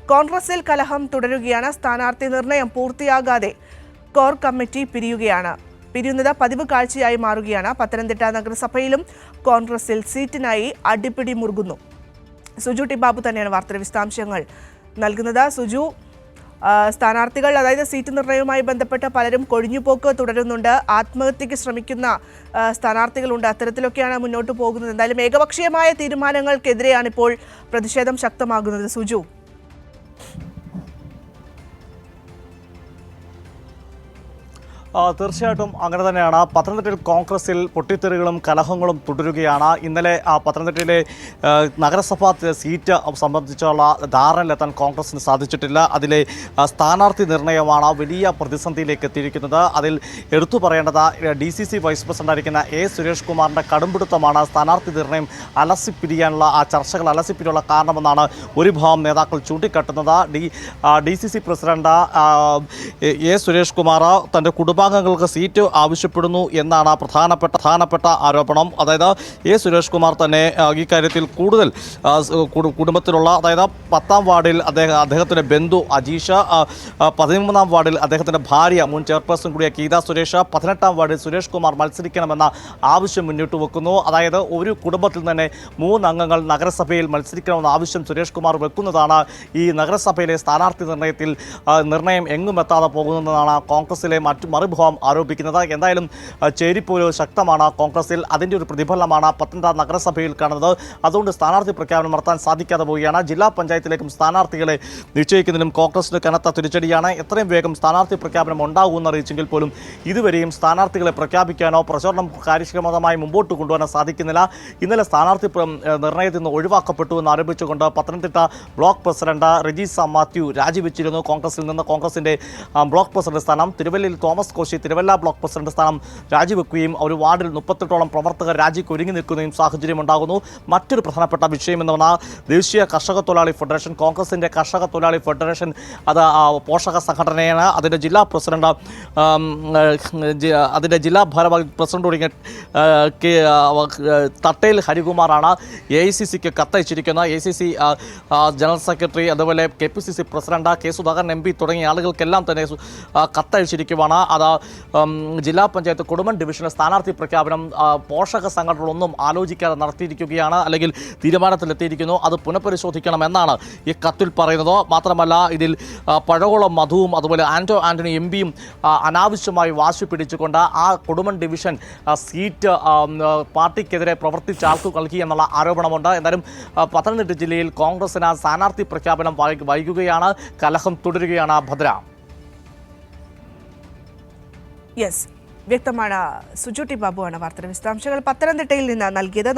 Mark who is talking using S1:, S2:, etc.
S1: കോൺഗ്രസിൽ കലഹം തുടരുകയാണ്. സ്ഥാനാർത്ഥി നിർണയം പൂർത്തിയാകാതെ കോർ കമ്മിറ്റി പിരിയുന്നത് പതിവ് കാഴ്ചയായി മാറുകയാണ്. പത്തനംതിട്ട നഗരസഭയിലും കോൺഗ്രസിൽ സീറ്റിനായി അടിപിടി മുറുകുന്നു. സുജു ടി ബാബു തന്നെയാണ് വാർത്തയുടെ വിശദാംശങ്ങൾ നൽകുന്നത്. സുജു, സ്ഥാനാർത്ഥികൾ, അതായത് സീറ്റ് നിർണയവുമായി ബന്ധപ്പെട്ട് പലരും കൊഴിഞ്ഞുപോക്ക് തുടരുന്നുണ്ട്. ആത്മഹത്യക്ക് ശ്രമിക്കുന്ന സ്ഥാനാർത്ഥികളുണ്ട്. അത്തരത്തിലൊക്കെയാണ് മുന്നോട്ട് പോകുന്നത്. എന്തായാലും ഏകപക്ഷീയമായ തീരുമാനങ്ങൾക്കെതിരെയാണ് ഇപ്പോൾ പ്രതിഷേധം ശക്തമാകുന്നത്. സുജു,
S2: തീർച്ചയായിട്ടും അങ്ങനെ തന്നെയാണ്. പത്തനംതിട്ടയിൽ കോൺഗ്രസിൽ പൊട്ടിത്തെറികളും കലഹങ്ങളും തുടരുകയാണ്. ഇന്നലെ പത്തനംതിട്ടയിലെ നഗരസഭാ സീറ്റ് സംബന്ധിച്ചുള്ള ധാരണയിലെത്താൻ കോൺഗ്രസിന് സാധിച്ചിട്ടില്ല. അതിലെ സ്ഥാനാർത്ഥി നിർണയമാണ് വലിയ പ്രതിസന്ധിയിലേക്ക് എത്തിയിരിക്കുന്നത്. അതിൽ എടുത്തു പറയേണ്ടത് DCC വൈസ് പ്രസിഡന്റായിരിക്കുന്ന സുരേഷ് കുമാറിൻ്റെ കടുംപിടുത്തമാണ് സ്ഥാനാർത്ഥി നിർണയം അലസിപ്പിരിയാനുള്ള ചർച്ചകൾ അലസിപ്പിരിയുള്ള കാരണമെന്നാണ് ഒരു ഭാഗം നേതാക്കൾ ചൂണ്ടിക്കാട്ടുന്നത്. DCC പ്രസിഡന്റ് സുരേഷ് കുമാർ തൻ്റെ കുടുംബാംഗങ്ങൾക്ക് സീറ്റ് ആവശ്യപ്പെടുന്നു എന്നാണ് പ്രധാനപ്പെട്ട ആരോപണം. അതായത് സുരേഷ് കുമാർ തന്നെ ഈ കാര്യത്തിൽ കൂടുതൽ കുടുംബത്തിലുള്ള, അതായത് 10ാം വാർഡിൽ അദ്ദേഹത്തിൻ്റെ ബന്ധു അജീഷ്, 13ാം വാർഡിൽ അദ്ദേഹത്തിൻ്റെ ഭാര്യ മുൻ ചെയർപേഴ്സൺ കൂടിയ ഗീത സുരേഷ്, 18ാം വാർഡിൽ സുരേഷ് കുമാർ മത്സരിക്കണമെന്ന ആവശ്യം മുന്നോട്ട് വെക്കുന്നു. അതായത് ഒരു കുടുംബത്തിൽ തന്നെ 3 അംഗങ്ങൾ നഗരസഭയിൽ മത്സരിക്കണമെന്ന ആവശ്യം സുരേഷ് കുമാർ വെക്കുന്നതാണ് ഈ നഗരസഭയിലെ സ്ഥാനാർത്ഥി നിർണയം എങ്ങും എത്താതെ പോകുന്നതെന്നാണ് കോൺഗ്രസിലെ മറുഭാഗം ആരോപിക്കുന്നത്. എന്തായാലും ചേരിപ്പോര് ശക്തമാണ് കോൺഗ്രസിൽ. അതിൻ്റെ ഒരു പ്രതിഫലനമാണ് പത്തനംതിട്ട നഗരസഭയിൽ കാണുന്നത്. അതുകൊണ്ട് സ്ഥാനാർത്ഥി പ്രഖ്യാപനം നടത്താൻ സാധിക്കാതെ പോവുകയാണ്. ജില്ലാ പഞ്ചായത്തിലേക്കും സ്ഥാനാർത്ഥികളെ നിശ്ചയിക്കുന്നതിനും കോൺഗ്രസിന് കനത്ത തിരിച്ചടിയാണ്. എത്രയും വേഗം സ്ഥാനാർത്ഥി പ്രഖ്യാപനം ഉണ്ടാകുമെന്ന് അറിയിച്ചെങ്കിൽ പോലും ഇതുവരെയും സ്ഥാനാർത്ഥികളെ പ്രഖ്യാപിക്കാനോ പ്രചാരണം കാര്യക്ഷമമായി മുമ്പോട്ട് കൊണ്ടുപോകാനോ സാധിക്കുന്നില്ല. ഇന്നലെ സ്ഥാനാർത്ഥി നിർണയത്തിൽ നിന്ന് ഒഴിവാക്കപ്പെട്ടു എന്ന് ആരോപിച്ചുകൊണ്ട് പത്തനംതിട്ട ബ്ലോക്ക് പ്രസിഡന്റ് റെജീസ മാത്യു രാജിവെച്ചിരുന്നു കോൺഗ്രസിൽ നിന്ന്. കോൺഗ്രസിൻ്റെ ബ്ലോക്ക് പ്രസിഡന്റ് സ്ഥാനം തിരുവല്ലയിൽ Thomas Koshy Thiruvalla block president സ്ഥാനം രാജിവെക്കുകയും ഒരു വാർഡിൽ 38ഓളം പ്രവർത്തകർ രാജിക്ക് ഒരുങ്ങി നിൽക്കുകയും സാഹചര്യം ഉണ്ടാകുന്നു. മറ്റൊരു പ്രധാനപ്പെട്ട വിഷയം എന്ന് പറഞ്ഞാൽ ദേശീയ കർഷക തൊഴിലാളി ഫെഡറേഷൻ, കോൺഗ്രസിൻ്റെ കർഷക തൊഴിലാളി ഫെഡറേഷൻ അത് പോഷക സംഘടനയാണ്. അതിൻ്റെ ജില്ലാ പ്രസിഡന്റ്, അതിൻ്റെ ജില്ലാ ഭാരവാഹി പ്രസിഡന്റ് തുടങ്ങിയ തട്ടേൽ ഹരികുമാറാണ് AICCക്ക് കത്തയച്ചിരിക്കുന്നത്. AICC ജനറൽ സെക്രട്ടറി, അതുപോലെ KPCC president K Sudhakaran MP തുടങ്ങിയ ആളുകൾക്കെല്ലാം തന്നെ കത്തയച്ചിരിക്കുവാണ്. അത് ജില്ലാ പഞ്ചായത്ത് കുടുംബം ഡിവിഷനിലെ സ്ഥാനാർത്ഥി പ്രഖ്യാപനം പോഷക സംഘടനകളൊന്നും ആലോചിക്കാതെ നടത്തിയിരിക്കുകയാണ്, അല്ലെങ്കിൽ തീരുമാനത്തിലെത്തിയിരിക്കുന്നു. അത് പുനഃപരിശോധിക്കണമെന്നാണ് ഈ കത്തിൽ പറയുന്നത്. മാത്രമല്ല, ഇതിൽ പഴകുളം മധുവും അതുപോലെ ആന്റണി MPയും അനാവശ്യമായി വാശി പിടിച്ചുകൊണ്ട് ആ കുടുംബം ഡിവിഷൻ സീറ്റ് പാർട്ടിക്കെതിരെ പ്രവർത്തിച്ച ആൾക്ക് നൽകി എന്നുള്ള ആരോപണമുണ്ട്. എന്തായാലും പത്തനംതിട്ട ജില്ലയിൽ കോൺഗ്രസിന് സ്ഥാനാർത്ഥി പ്രഖ്യാപനം വൈകുകയാണ്. കലഹം തുടരുകയാണ്. ഭദ്ര.
S1: യെസ്, വ്യക്തമാണ്. സുജു ടി ബാബുവാണ് വാർത്തയുടെ വിശദാംശങ്ങൾ പത്തനംതിട്ടയിൽ നിന്ന് നൽകിയത്.